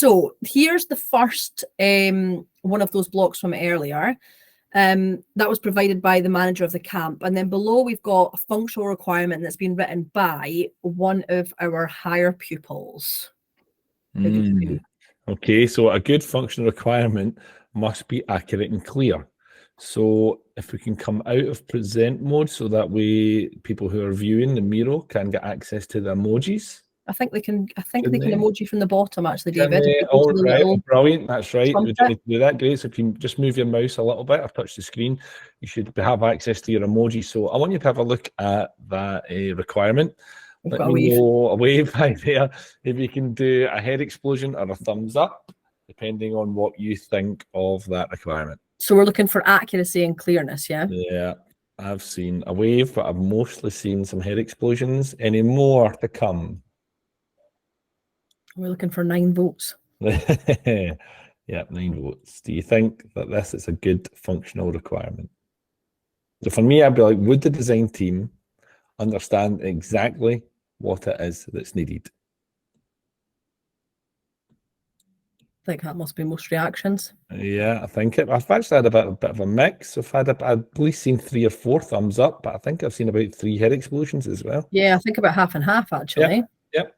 So here's the first one of those blocks from earlier. That was provided by the manager of the camp. And then below we've got a functional requirement that's been written by one of our higher pupils. Okay, so a good functional requirement must be accurate and clear. So if we can come out of present mode so that way people who are viewing the Miro can get access to the emojis. I think they can emoji from the bottom actually, Can David. they? Oh, right, brilliant. That's right. We don't need to do that. Great. So if you just move your mouse a little bit or touch the screen, you should have access to your emoji. So I want you to have a look at that requirement. Let me know a wave right there. If you can do a head explosion or a thumbs up, depending on what you think of that requirement. So we're looking for accuracy and clearness, yeah? Yeah. I've seen a wave, but I've mostly seen some head explosions. Any more to come? We're looking for 9 votes. Yeah, 9 votes. Do you think that this is a good functional requirement? So for me, I'd be like, would the design team understand exactly what it is that's needed? I think that must be most reactions. Yeah, I think it. I've actually had a bit of a mix. I've at least seen 3 or 4 thumbs up, but I think I've seen about 3 head explosions as well. Yeah, I think about half and half actually. Yep.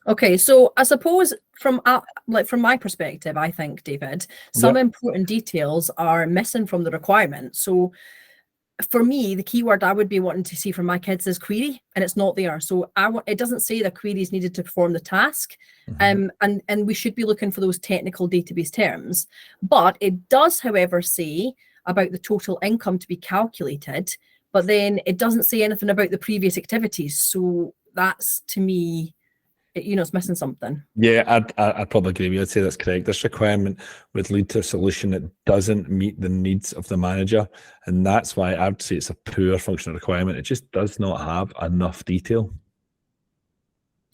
Okay, so I suppose from my perspective, I think, David, some important details are missing from the requirement. So for me, the keyword I would be wanting to see from my kids is query, and it's not there. So it doesn't say that query is needed to perform the task, and we should be looking for those technical database terms. But it does, however, say about the total income to be calculated, but then it doesn't say anything about the previous activities. So that's, to me, it's missing something. Yeah, I'd probably agree with you. I'd say that's correct. This requirement would lead to a solution that doesn't meet the needs of the manager. And that's why I'd say it's a poor functional requirement. It just does not have enough detail.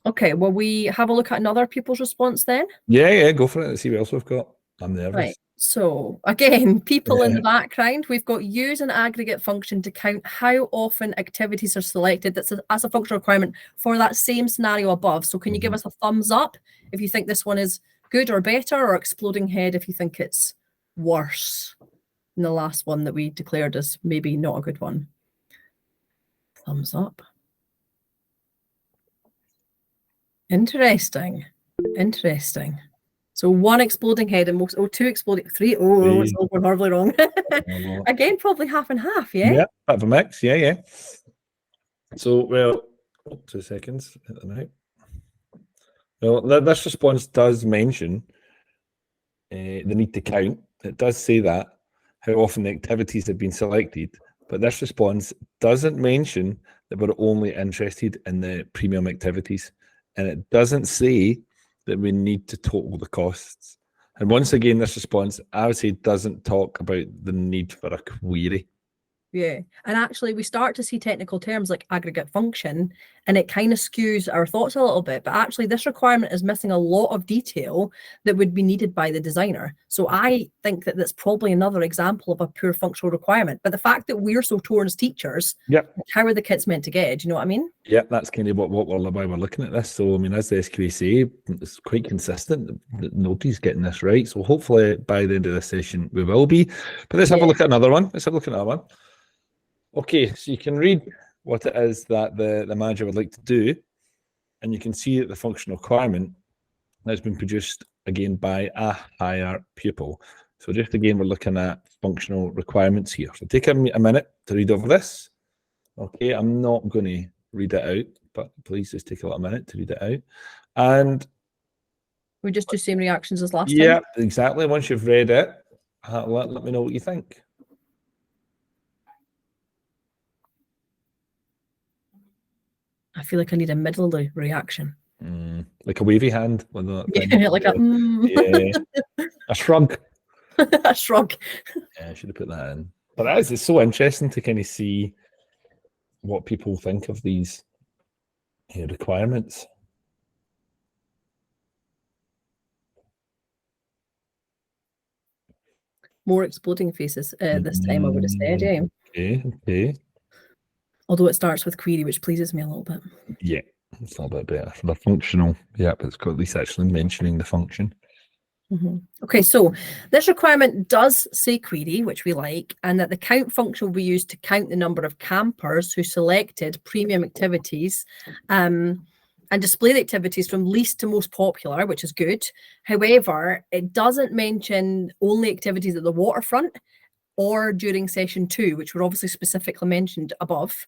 Okay, well, we have a look at another pupil's response then? Yeah, go for it. Let's see what else we've got. I'm nervous. Right. So again, people in the background, we've got use an aggregate function to count how often activities are selected. That's as a functional requirement for that same scenario above. So can you give us a thumbs up if you think this one is good or better, or exploding head if you think it's worse than the last one that we declared as maybe not a good one? Thumbs up. Interesting. So 1 exploding head and 2 exploding, 3. Oh, it's all going horribly wrong. Again, probably half and half, yeah? Yeah, bit of a mix, yeah. So, well, 2 seconds, hit the night. Well, this response does mention the need to count. It does say that, how often the activities have been selected, but this response doesn't mention that we're only interested in the premium activities. And it doesn't say that we need to total the costs. And once again, this response, I would say, doesn't talk about the need for a query. Yeah, and actually we start to see technical terms like aggregate function, and it kind of skews our thoughts a little bit, but actually this requirement is missing a lot of detail that would be needed by the designer. So I think that that's probably another example of a pure functional requirement. But the fact that we're so torn as teachers, how are the kids meant to get it? Do you know what I mean? Yeah, that's kind of why we're looking at this. So I mean, as the SQA say, it's quite consistent that nobody's getting this right. So hopefully by the end of this session we will be. But let's have a look at another one. Okay, so you can read what it is that the manager would like to do, and you can see that the functional requirement has been produced again by a higher pupil. So just again, we're looking at functional requirements here. So take a minute to read over this. Okay, I'm not going to read it out, but please just take a little minute to read it out. And we just do same reactions as last time? Yeah, exactly. Once you've read it, let me know what you think. I feel like I need a middle reaction. Like a wavy hand. Yeah, like a shrug. A shrug. Yeah, I should have put that in. But it's so interesting to kind of see what people think of these requirements. More exploding faces this time, I would have said, yeah. Okay. Although it starts with query, which pleases me a little bit. Yeah. It's a little bit better for the functional. Yeah, but it's got at least actually mentioning the function. Okay, so this requirement does say query, which we like, and that the count function will be used to count the number of campers who selected premium activities and display the activities from least to most popular, which is good. However, it doesn't mention only activities at the waterfront or during session 2, which were obviously specifically mentioned above.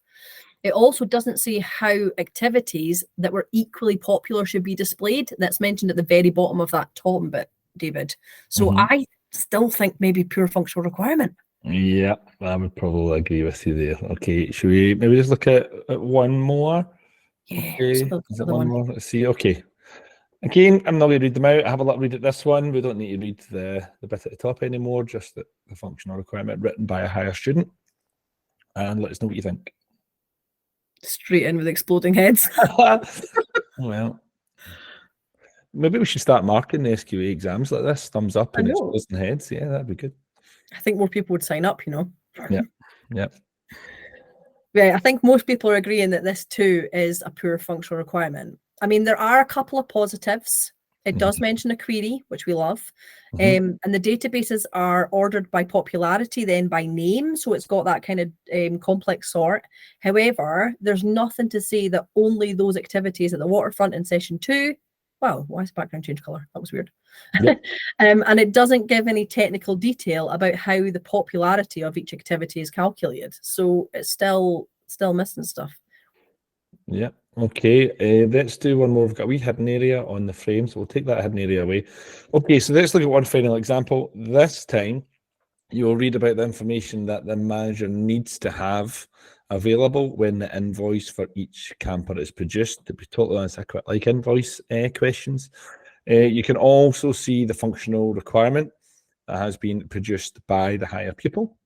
It also doesn't say how activities that were equally popular should be displayed. That's mentioned at the very bottom of that top bit, David. So I still think maybe pure functional requirement. Yeah, I would probably agree with you there. Okay, should we maybe just look at one more? Yeah. Okay, Is is it one more? Let's see. Okay. Again, I'm not going to read them out. Have a little read at this one. We don't need to read the bit at the top anymore, just the functional requirement written by a higher student. And let us know what you think. Straight in with exploding heads. Well, maybe we should start marking the SQA exams like this. Thumbs up and exploding heads. Yeah, that'd be good. I think more people would sign up, you know. Yeah. Yeah. Yeah, I think most people are agreeing that this too is a pure functional requirement. I mean, there are a couple of positives. It does mention a query, which we love. And the databases are ordered by popularity, then by name. So it's got that kind of complex sort. However, there's nothing to say that only those activities at the waterfront in session 2. Wow, why is background change color? That was weird. Yep. And it doesn't give any technical detail about how the popularity of each activity is calculated. So it's still missing stuff. Yeah. Okay, let's do one more. We've got a wee hidden area on the frame, so we'll take that hidden area away. Okay, so let's look at one final example. This time, you'll read about the information that the manager needs to have available when the invoice for each camper is produced. To be totally honest, I quite like invoice questions. You can also see the functional requirement that has been produced by the higher pupil.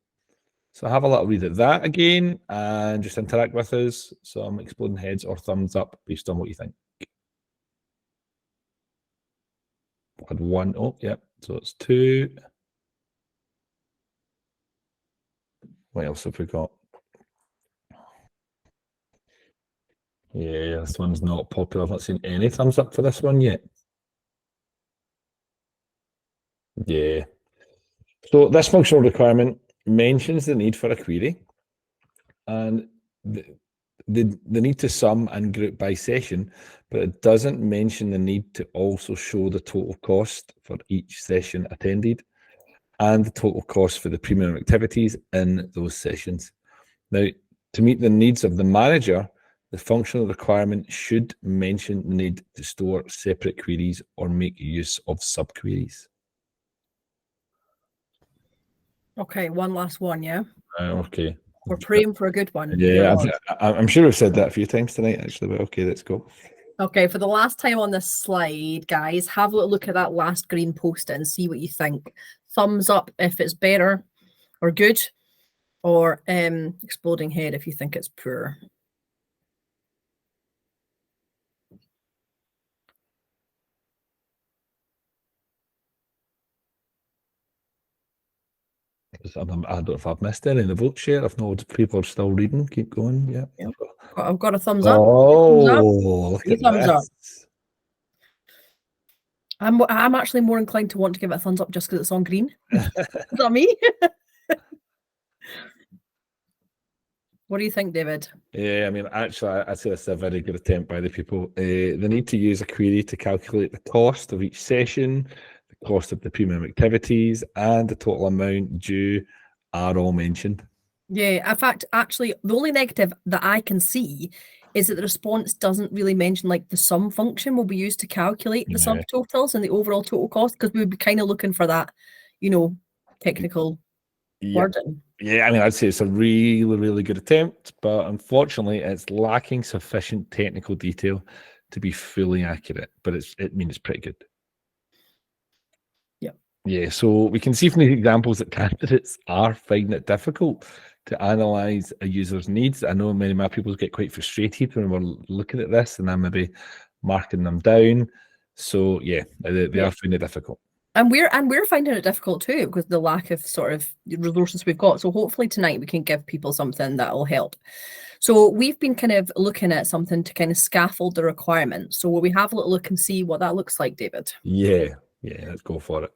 So have a little read at that again and just interact with us. Some exploding heads or thumbs up based on what you think. Had one. Oh, yep. So it's 2. What else have we got? Yeah, this one's not popular. I've not seen any thumbs up for this one yet. Yeah. So this functional requirement mentions the need for a query and the need to sum and group by session, but it doesn't mention the need to also show the total cost for each session attended and the total cost for the premium activities in those sessions. Now, to meet the needs of the manager, the functional requirement should mention the need to store separate queries or make use of subqueries. Okay, one last one, yeah? Okay. We're praying for a good one. Yeah, I'm sure we've said that a few times tonight, actually, but okay, let's go. Okay, for the last time on this slide, guys, have a look at that last green post-it and see what you think. Thumbs up if it's better or good, or exploding head if you think it's poor. I don't know if I've missed any in the vote share. If not, people are still reading. Keep going. Yeah. Yep. I've got a thumbs up. Oh, look at thumbs up. this. I'm actually more inclined to want to give it a thumbs up just because it's on green. Is that me? What do you think, David? Yeah, I mean, actually, I'd say it's a very good attempt by the people. They need to use a query to calculate the cost of each session, the cost of the premium activities, and the total amount due are all mentioned. Yeah, in fact, actually, the only negative that I can see is that the response doesn't really mention like the sum function will be used to calculate the subtotals and the overall total cost, because we would be kind of looking for that, you know, technical wording. Yeah, I mean, I'd say it's a really, really good attempt, but unfortunately, it's lacking sufficient technical detail to be fully accurate. But it's pretty good. Yeah. Yeah, so we can see from these examples that candidates are finding it difficult to analyze a user's needs. I know many of my people get quite frustrated when we're looking at this and I'm maybe marking them down. So yeah, they are finding it difficult. And we're finding it difficult too because the lack of sort of resources we've got. So hopefully tonight we can give people something that will help. So we've been kind of looking at something to kind of scaffold the requirements. So will we have a little look and see what that looks like, David? Yeah, let's go for it.